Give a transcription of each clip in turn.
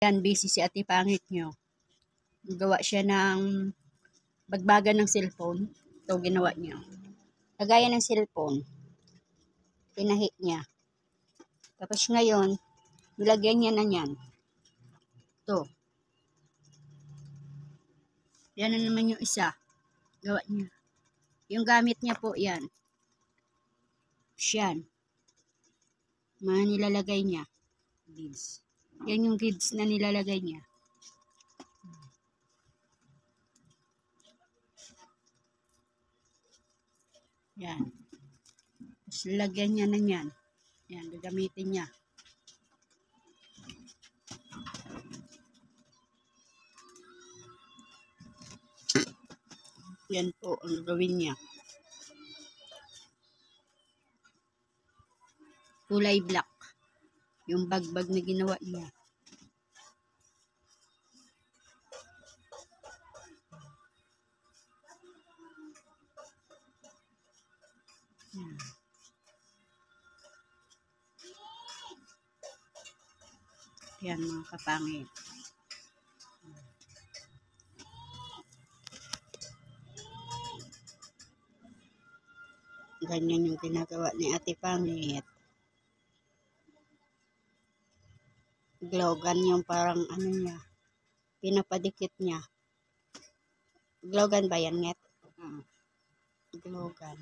Yan, busy si Ate Pangit nyo. Gawa siya ng bagbagan ng cellphone. Ito ginawa niya. Kagaya ng cellphone. Pinahit niya. Tapos ngayon, nilagyan niya na yan. Ito. Yan na naman yung isa. Gawa niya. Yung gamit niya po yan. Yan. Mga nilalagay niya. Beads. Yan yung beads na nilalagay niya. Yan. Tapos lagyan niya na yan. Yan, gagamitin niya. Yan po ang gawin niya. Kulay black. Yung bagbag na ginawa niya. Yan. Yan mga kapangit. Ganyan yung ginagawa ni Ate Pangit. Glow gun yung parang ano niya. Pinapadikit niya. Glow gun ba yan, Nget? Glow gun.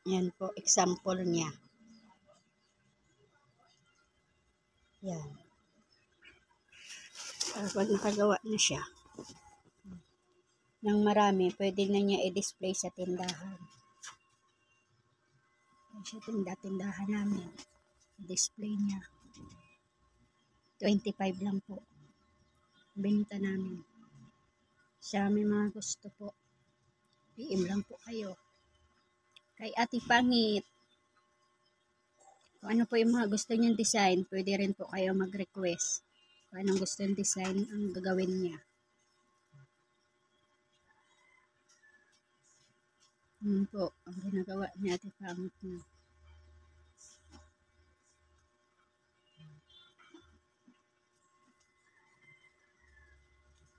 Yan po, example niya. Yan. Pag nakagawa na siya ng marami, pwede na niya i-display sa tindahan. Sa tindahan namin. Display niya. 25 lang po. Benta namin. Sa may mga gusto po. PM lang po kayo. Kay Ate Pangit. Kung ano po yung mga gusto niyong design, pwede rin po kayo mag-request. Kung anong gusto yung design ang gagawin niya. Yun po, ang ginagawa ni Ate Pangit niya.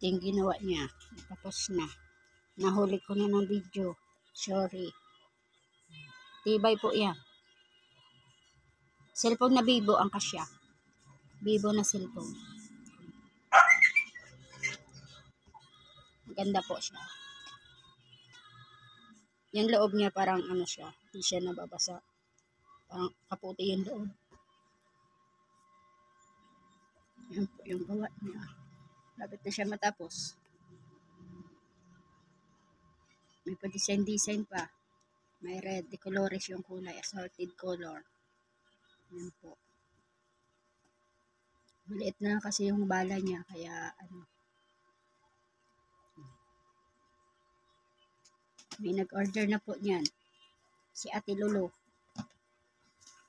Ito yung ginawa niya. Tapos na. Nahuli ko na ng video. Sorry. Tibay po yan. Cellphone na Vivo ang kasya. Vivo na cellphone. Ganda po siya. Yung loob niya parang ano siya. Hindi siya nababasa. Parang kaputi yung loob. Yan po yung gawa niya. Lapit na siya matapos. May pa-design pa. May red, decolores yung kulay, assorted color. Yan po. Maliit na kasi yung bala niya, kaya ano. May nag-order na po niyan. Si Ate Lolo.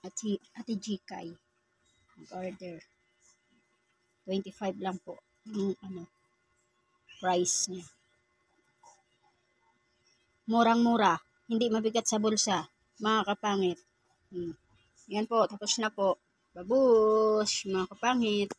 At si Ate Jikay. Nag-order. 25 lang po. Yung ano, price niya. Murang-mura. Hindi mabigat sa bulsa. Mga kapangit. Yan po. Tapos na po. Babush, mga kapangit.